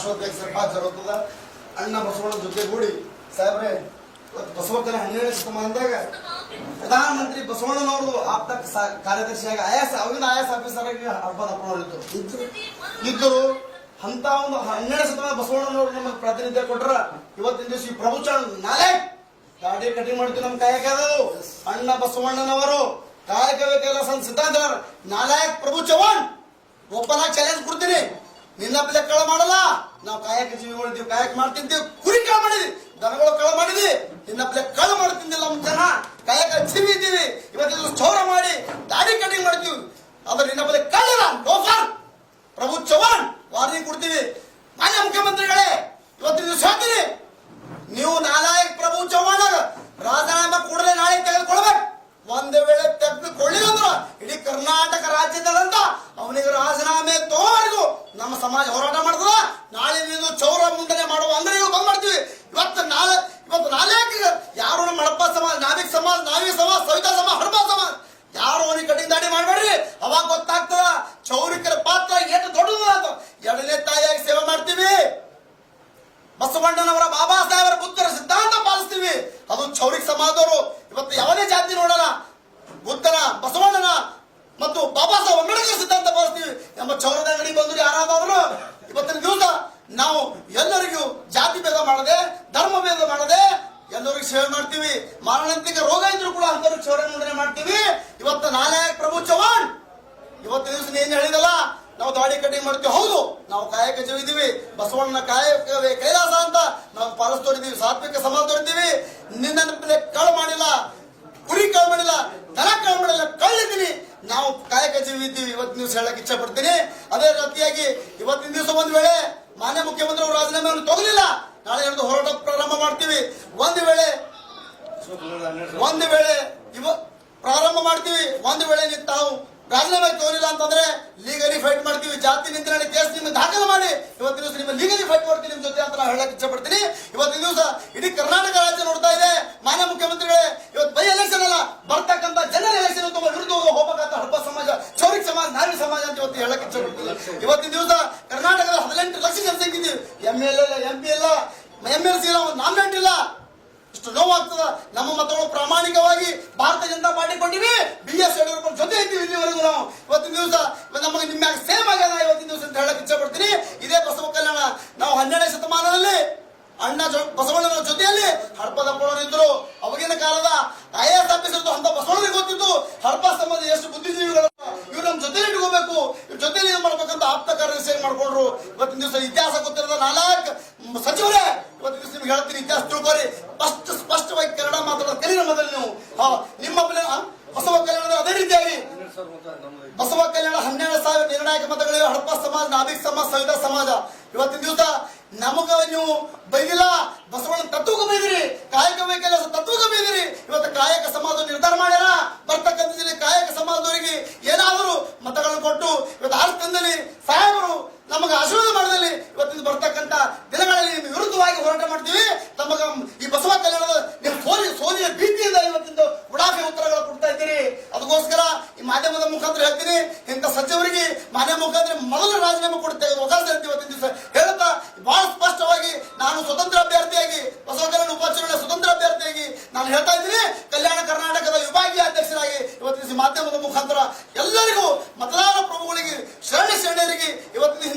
ರಾಷ್ಟ್ರಾಧ್ಯಕ್ಷರ ಹಾಜರಾಗುತ್ತದ ಅಣ್ಣ ಬಸವಣ್ಣ ಜೊತೆಗೂಡಿ ಸಾಹೇಬ್ರೆ ಬಸವಕಲ್ಯಾಣ 12ನೇ ಶತಮಾನದಾಗ ಪ್ರಧಾನಮಂತ್ರಿ ಬಸವಣ್ಣನವ್ರದ್ದು ಆಪ್ತ ಕಾರ್ಯದರ್ಶಿಯಾಗಿ ಅವಾಗಿನ IAS ಆಫೀಸರ್ ಆಗಿ ಇದ್ದರು. ಅಂತ ಒಂದು 12ನೇ ಶತಮಾನ ಬಸವಣ್ಣನವರು ನಮಗೆ ಪ್ರಾತಿನಿಧ್ಯ ಕೊಟ್ರ. ಇವತ್ತಿನ ದಿವಸ ಈ ಪ್ರಭು ನಾಳೆ ಗಾಡಿ ಕಟಿಂಗ್ ಮಾಡ್ತೀವಿ. ನಮ್ ಕಾಯಕ ಅಣ್ಣ ಬಸವಣ್ಣನವರು ಕಾಯಕವೇ ಕೆಲಸ ಸಿದ್ಧಾಂತ ನಾಲಾಯಕ್ ಪ್ರಭು ಚವ್ಹಾಣ್ ಒಪ್ಪನ ಚಾಲೆಂಜ್ ಕೊಡ್ತೀನಿ. ನಿನ್ನ ಬೆಲೆ ಕಳ ಮಾಡಲ್ಲ. ನಾವು ಕಾಯಕ ಜೀವಿಗಳಿದ್ದೀವಿ, ಕಾಯಕ ಮಾಡ್ತಿಂತೀವಿ. ಕುರಿ ಕಳ ಮಾಡಿದ್ವಿ, ದನಗಳು ಕಳ ಮಾಡಿದ್ವಿ. ನಿನ್ನ ಬೆಲೆ ಕಳ ಮಾಡ್ತಿದ್ದಿಲ್ಲ. ನಮ್ಮ ಜನ ಕಾಯಕ ಜೀವಿ ಇದ್ದೀವಿ. ಇವತ್ತು ಚೌರ ಮಾಡಿ ದಾಡಿ ಕಟಿಂಗ್ ಮಾಡ್ತೀವಿ. ಆದ್ರೆ ನಿನ್ನ ಬೆಲೆ ಕಳ್ಳಲ್ಲ. ಲೋಫರ್ ಪ್ರಭು ಚವ್ಹಾಣ್ ವಾರ್ನಿಂಗ್ ಕೊಡ್ತೀವಿ. ಮಾನ್ಯ ಮುಖ್ಯಮಂತ್ರಿಗಳೇ, ಇವತ್ತಿನ ದಿವಸ ಹೇಳ್ತೀನಿ, ನೀವು ನಾಲಾಯಕ್ ಪ್ರಭು ಚವ್ಹಾಣ್ ರಾಜೀನಾಮೆ ಕೂಡಲೇ ನಾಳೆ ತೆಗೆದುಕೊಳ್ಬೇಕು. ಒಂದು ವೇಳೆ ತೆಗೆದುಕೊಳ್ಳಿಲ್ಲ ಅಂದ್ರ ಇಡೀ ಕರ್ನಾಟಕ ರಾಜ್ಯದಂತ ಅವನಿಗೆ ರಾಜೀನಾಮೆ ತಗೋವರೆಗೂ ನಮ್ಮ ಸಮಾಜ ಹೋರಾಟ ಮಾಡ್ತದ. ನಾಳೆ ನೀವು ಚೌರ ಮುಂದನೆ ಮಾಡುವ ಅಂದ್ರೆ ನೀವು ಬಂದ್ ಮಾಡ್ತೀವಿ. ಇವತ್ತು ನಾಳೆ ಯಾರು ನಮ್ಮ ಹಡಪ ಸಮಾಜ, ನಾವಿಕ ಸಮಾಜ, ನಾವಿ ಸಮಾಜ, ಸವಿತಾ ಸಮಾಜ, ಹಡಪ ಸಮಾಜ ಯಾರು ಅವನಿಗೆ ಕಟಿಂಗ್ ದಾಡಿ ಮಾಡ್ಬೇಡ್ರಿ. ಅವಾಗ ಗೊತ್ತಾಗ್ತದ ಚೌರಿಕರ ಪಾತ್ರ ಎಷ್ಟು ದೊಡ್ಡದು ಅಂತ. ಎರಡನೇ ತಾಯಿಯಾಗಿ ಸೇವೆ ಮಾಡ್ತೀವಿ. ಬಸವಣ್ಣನವರ ಬಾಬಾ ಸಾಹೇಬರ ಬುದ್ಧರ ಸಿದ್ಧಾಂತ ಪಾಲಿಸ್ತೀವಿ. ಅದು ಚೌರಿಕ ಸಮಾಜದವರು. ಇವತ್ತು ಯಾವುದೇ ಜಾತಿ ನೋಡೋಣ, ಬುದ್ಧನ, ಬಸವಣ್ಣನ ಮತ್ತು ಬಾಬಾ ಸಾಹೇಬ್ ಅಂಬೇಡ್ಕರ್ ಸಿದ್ಧಾಂತ ಪಾಲಿಸ್ತೀವಿ. ನಮ್ಮ ಚೌರದ ಅಂಗಡಿ ಬಂದು ಯಾರಾದರೂ ಇವತ್ತಿನ ದಿವಸ ನಾವು ಎಲ್ಲರಿಗೂ ಜಾತಿ ಭೇದ ಮಾಡದೆ, ಧರ್ಮ ಭೇದ ಮಾಡದೆ ಎಲ್ಲರಿಗೂ ಸೇವೆ ಮಾಡ್ತೀವಿ. ಮಾರಣಾಂತಿಕ ರೋಗ ಇದ್ರು ಕೂಡ ಅಂತವ್ರಿಗೆ ಚೌರ ಮುಂದನೆ ಮಾಡ್ತೀವಿ. ಇವತ್ತು ನಾಲಾಯಕ್ ಪ್ರಭು ಚವ್ಹಾಣ್ ಇವತ್ತಿನ ದಿವಸ ಏನ್ ಹೇಳಿದಲ್ಲ, ನಾವು ದಾಡಿ ಕಟಿಂಗ್ ಮಾಡ್ತೀವಿ. ಹೌದು, ನಾವು ಕಾಯಕ ಜೀವಿದೀವಿ. ಬಸವಣ್ಣನ ಕಾಯಕವೇ ಕೈಲಾಸ ಅಂತ ನಾವು ಪಾಲಿಸ್ತೋರಿದ್ದೀವಿ. ಸಾತ್ವಿಕ ಸಮಾಜ ತೋರಿದ್ದೀವಿ. ನಿನ್ನ ಕಳ ಮಾಡಿಲ್ಲ, ಕುರಿ ಕಳ ಮಾಡಿಲ್ಲ, ದನ ಕಳ ಮಾಡಿಲ್ಲ, ಕಳ್ಳಿದ್ದೀನಿ. ನಾವು ಕಾಯಕ ಜೀವಿ ಇದ್ದೀವಿ. ಇವತ್ತಿನ ದಿವಸ ಹೇಳಕ್ ಇಚ್ಛೆ ಪಡ್ತೀನಿ. ಅದೇ ರೀತಿಯಾಗಿ ಇವತ್ತಿನ ದಿವಸ ಒಂದ್ ವೇಳೆ ಮಾನ್ಯ ಮುಖ್ಯಮಂತ್ರಿ ಅವರು ರಾಜೀನಾಮೆಯನ್ನು ತಗೊಲಿಲ್ಲ, ನಾಳೆ ಹೇಳಿದು ಹೋರಾಟ ಪ್ರಾರಂಭ ಮಾಡ್ತೀವಿ. ಒಂದು ವೇಳೆ ಪ್ರಾರಂಭ ಮಾಡ್ತೀವಿ. ಒಂದು ವೇಳೆ ತಾವು ರಾಜೀನಾಮೆ ತೋರಿಲ್ಲ ಅಂತಂದ್ರೆ ಲೀಗಲಿ ಫೈಟ್ ಮಾಡ್ತೀವಿ. ಜಾತಿ ನಿಂತ್ರಣೆ ಕೇಸ್ ನಿಮ್ಗೆ ದಾಖಲು ಮಾಡಿ ಇವತ್ತಿನ ದಿವಸ ನಿಮ್ಮ ಲೀಗಲಿ ಫೈಟ್ ಮಾಡ್ತೀವಿ ನಿಮ್ ಜೊತೆ ಅಂತ ನಾವು ಹೇಳಕ್ ಇಚ್ಛೆ ಪಡ್ತೀನಿ. ಇವತ್ತಿನ ದಿವಸ ಇಡೀ ಕರ್ನಾಟಕ ರಾಜ್ಯ ನೋಡ್ತಾ ಇದೆ. ಮಾನ್ಯ ಮುಖ್ಯಮಂತ್ರಿಗಳೇ, ಇವತ್ತು ಬೈ ಎಲೆಕ್ಷನ್ ಅಲ್ಲ, ಬರ್ತಕ್ಕಂಥ ಜನರಲ್ ಎಲೆಕ್ಷನ್ ತುಂಬ ವಿರುದ್ಧ ಹೋಗಬೇಕಂತ ಹಡಪ ಸಮಾಜ, ಚೌರಿಕ ಸಮಾಜ, ನಾವಿ ಸಮಾಜ ಅಂತ ಇವತ್ತು ಹೇಳಕ್ ಇಚ್ಛೆ ಪಡ್ತೀನಿ. ಇವತ್ತಿನ ದಿವಸ ಕರ್ನಾಟಕದ 18 ಲಕ್ಷ ಜನಸಂಖ್ಯೆ ಇದ್ದೀವಿ. MLA ಇಲ್ಲ, MP ಇಲ್ಲ, MLC ಇಲ್ಲ, ಒಂದು ನಾಮಿನೇಟ್ ಇಲ್ಲ. ಇಷ್ಟು ನೋವಾಗ್ತದ. ನಮ್ಮ ಮತಗಳು ಪ್ರಾಮಾಣಿಕವಾಗಿ ಭಾರತೀಯ ಜನತಾ ಪಾರ್ಟಿ ಕೊಟ್ಟಿವಿ. BS ಯಡಿಯೂರಪ್ಪ ಜೊತೆ ಇದ್ದೀವಿ ಇಲ್ಲಿವರೆಗೂ. ನಾವು ಇವತ್ತಿನ ದಿವಸ ನಮಗೆ ನಿಮ್ಮ ಸೇಮ್ ಆಗ್ಯದ ಇವತ್ತಿನ ದಿವಸ ಅಂತ ಹೇಳಕ್ ಇಚ್ಛೆ ಪಡ್ತೀನಿ. ಇದೇ ಬಸವ ಕಲ್ಯಾಣ ನಾವು 12ನೇ ಶತಮಾನದಲ್ಲಿ ಅಣ್ಣ ಬಸವಣ್ಣನ ಜೊತೆಯಲ್ಲಿ ಹಡಪದ ಇದ್ರು. ಅವಾಗಿನ ಕಾಲದ IAS ಆಫೀಸರ್ ಅಂತ ಬಸವಣ್ಣನಿಗೆ ಗೊತ್ತಿತ್ತು. ಹಡಪ ಸಮಾಜ ಎಷ್ಟು ಬುದ್ಧಿಜೀವಿಗಳು, ಇವ್ರು ನಮ್ಮ ಜೊತೆಲಿ ಇಟ್ಕೋಬೇಕು, ಇವ್ರ ಜೊತೆಲಿ ಏನ್ ಮಾಡ್ಬೇಕಂತ ಆಪ್ತ ಕಾರ್ಯದರ್ಶಿ ಮಾಡ್ಕೊಂಡ್ರು. ಇವತ್ತಿನ ದಿವಸ ಇತಿಹಾಸ ಗೊತ್ತಿರೋದ 4 ಸಚಿವರೇ ಇವತ್ತಿನ ದಿವಸ ನಿಮ್ಗೆ ಹೇಳ್ತೀನಿ, ಇತಿಹಾಸ ತಿಳ್ಕೊರಿ. ಸ್ಪಷ್ಟವಾಗಿ ಕನ್ನಡ ಮಾತಾಡೋದು ಕಲಿನ ಮೊದಲು ನೀವು. ನಿಮ್ಮ ಬಸವ ಕಲ್ಯಾಣದ ಅದೇ ರೀತಿಯಾಗಿ ಬಸವ ಕಲ್ಯಾಣ 12,000 ನಿರ್ಣಾಯಕ ಮತಗಳಿವೆ. ಹಡಪ ಸಮಾಜ, ನಾವಿಕ ಸಮಾಜ, ಸವಿತಾ ಸಮಾಜ. ಇವತ್ತಿನ ದಿವಸ ನಮಗ ನೀವು ಬೈದಿಲ್ಲ, ಬಸವಣ್ಣ ತತ್ವಕ್ಕೆ ಬೈದಿರಿ, ಕಾಯಕ ಕೆಲಸ ತತ್ವಕ್ಕೆ ಬೈದಿರಿ. ಇವತ್ತು ಕಾಯಕ ಸಮಾಜ ನಿರ್ಧಾರ ಮಾಡ್ಯಾರ. ಬರ್ತಕ್ಕಂಥ ಕಾಯಕ ಸಮಾಜದವರಿಗೆ ಏನಾದರೂ ಮತಗಳನ್ನು ಕೊಟ್ಟು ಇವತ್ತು ಆರ್ಥದಲ್ಲಿ ಸಾಹೇಬರು ನಮಗೆ ಆಶೀರ್ವಾದ ಮಾಡದಲ್ಲಿ ಇವತ್ತಿನ ಬರ್ತಕ್ಕಂಥ ದಿನಗಳಲ್ಲಿ ನಿಮ್ಮ ವಿರುದ್ಧವಾಗಿ ಹೋರಾಟ ಮಾಡ್ತೀವಿ. ತಮಗ ಈ ಬಸವ ಕಲ್ಯಾಣದ ನೀವು ಸೋಲಿಯ ಭೀತಿಯಿಂದ ಇವತ್ತಿಂದ ಉಡಾಫೆ ಉತ್ತರಗಳು ಕೊಡ್ತಾ ಇದ್ದೀರಿ. ಅದಕ್ಕೋಸ್ಕರ ಈ ಮಾಧ್ಯಮದ ಮುಖಾಂತರ ಹೇಳ್ತೀನಿ, ಇಂಥ ಸಚಿವರಿಗೆ ಮಾಧ್ಯಮ ಮುಖಾಂತರ ಮೊದಲು ರಾಜೀನಾಮೆ ಕೊಡ್ತೇವೆ ಅವಕಾಶ ಅಂತ ಇವತ್ತಿನ ದಿವಸ ಹೇಳ್ತಾ ಬಹಳ ಸ್ಪಷ್ಟವಾಗಿ ನಾನು ಸ್ವತಂತ್ರ ಅಭ್ಯರ್ಥಿಯಾಗಿ ಬಸವ ಕಲ್ಯಾಣ ಉಪಚುನಾವಣೆ ಸ್ವತಂತ್ರ ಅಭ್ಯರ್ಥಿಯಾಗಿ ನಾನು ಹೇಳ್ತಾ ಇದ್ದೀನಿ. ಕಲ್ಯಾಣ ಕರ್ನಾಟಕದ ವಿಭಾಗೀಯ ಅಧ್ಯಕ್ಷರಾಗಿ ಇವತ್ತಿನ ಮಾಧ್ಯಮದ ಮುಖಾಂತರ ಎಲ್ಲರಿಗೂ ಮತದಾರ ಪ್ರಭುಗಳಿಗೆ ಶರಣರಿಗೆ ಇವತ್ತಿನ